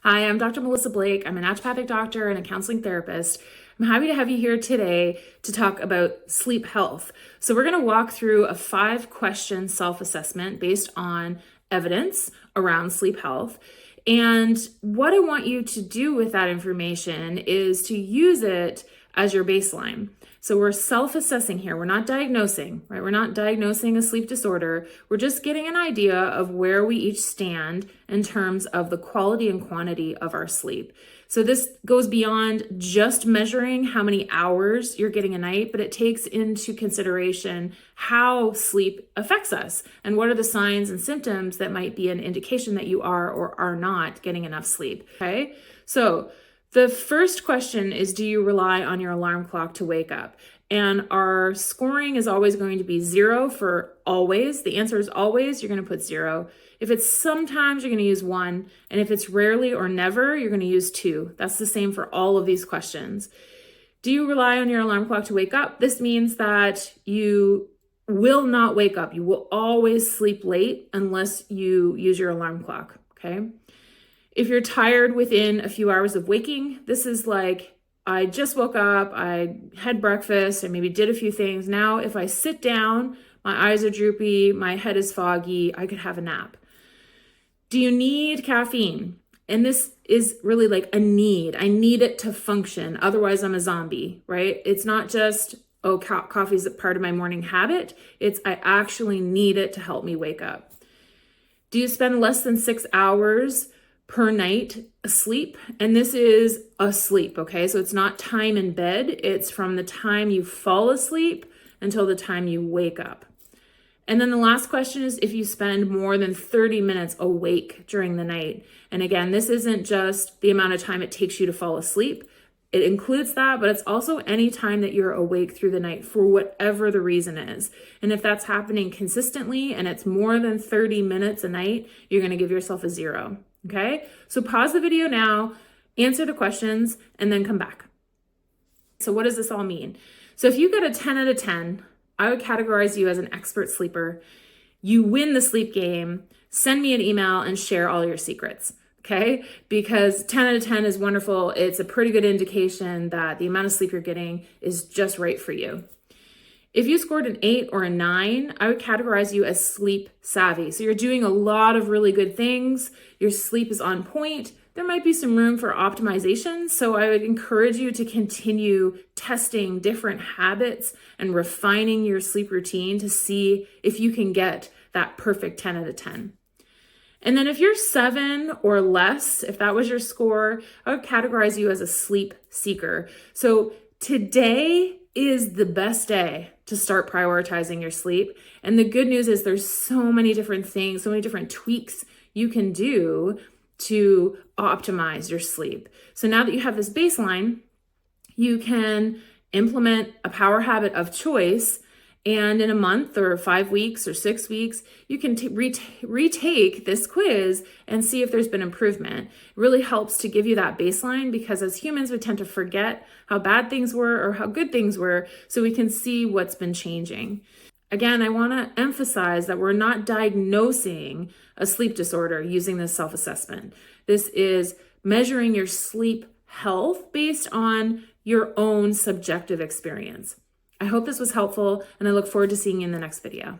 Hi, I'm Dr. Melissa Blake. I'm a naturopathic doctor and a counseling therapist. I'm happy to have you here today to talk about sleep health. So we're going to walk through a 5-question self-assessment based on evidence around sleep health. And what I want you to do with that information is to use it as your baseline. So we're self-assessing here. We're not diagnosing, right? We're not diagnosing a sleep disorder. We're just getting an idea of where we each stand in terms of the quality and quantity of our sleep. So this goes beyond just measuring how many hours you're getting a night, but it takes into consideration how sleep affects us and what are the signs and symptoms that might be an indication that you are or are not getting enough sleep, okay? So the first question is, do you rely on your alarm clock to wake up? And our scoring is always going to be 0 for always. The answer is always, you're going to put 0. If it's sometimes, you're going to use 1. And if it's rarely or never, you're going to use 2. That's the same for all of these questions. Do you rely on your alarm clock to wake up? This means that you will not wake up. You will always sleep late unless you use your alarm clock, okay? If you're tired within a few hours of waking, this is like, I just woke up, I had breakfast, I maybe did a few things. Now, if I sit down, my eyes are droopy, my head is foggy, I could have a nap. Do you need caffeine? And this is really like a need. I need it to function. Otherwise, I'm a zombie, right? It's not just, oh, coffee is a part of my morning habit. It's I actually need it to help me wake up. Do you spend less than 6 hours per night asleep? And this is asleep, okay? So it's not time in bed. It's from the time you fall asleep until the time you wake up. And then the last question is if you spend more than 30 minutes awake during the night. And again, this isn't just the amount of time it takes you to fall asleep. It includes that, but it's also any time that you're awake through the night for whatever the reason is. And if that's happening consistently and it's more than 30 minutes a night, you're going to give yourself a 0. Okay, so pause the video now, answer the questions, and then come back. So what does this all mean? So if you get a 10 out of 10, I would categorize you as an expert sleeper. You win the sleep game. Send me an email and share all your secrets, okay? Because 10 out of 10 is wonderful. It's a pretty good indication that the amount of sleep you're getting is just right for you. If you scored an 8 or a 9, I would categorize you as sleep savvy. So you're doing a lot of really good things. Your sleep is on point. There might be some room for optimization. So I would encourage you to continue testing different habits and refining your sleep routine to see if you can get that perfect 10 out of 10. And then if you're 7 or less, if that was your score, I would categorize you as a sleep seeker. So today is the best day to start prioritizing your sleep. And the good news is there's so many different things, so many different tweaks you can do to optimize your sleep. So now that you have this baseline, you can implement a power habit of choice. And in a month or 5 weeks or 6 weeks, you can retake this quiz and see if there's been improvement. It really helps to give you that baseline because as humans, we tend to forget how bad things were or how good things were, so we can see what's been changing. Again, I want to emphasize that we're not diagnosing a sleep disorder using this self-assessment. This is measuring your sleep health based on your own subjective experience. I hope this was helpful, and I look forward to seeing you in the next video.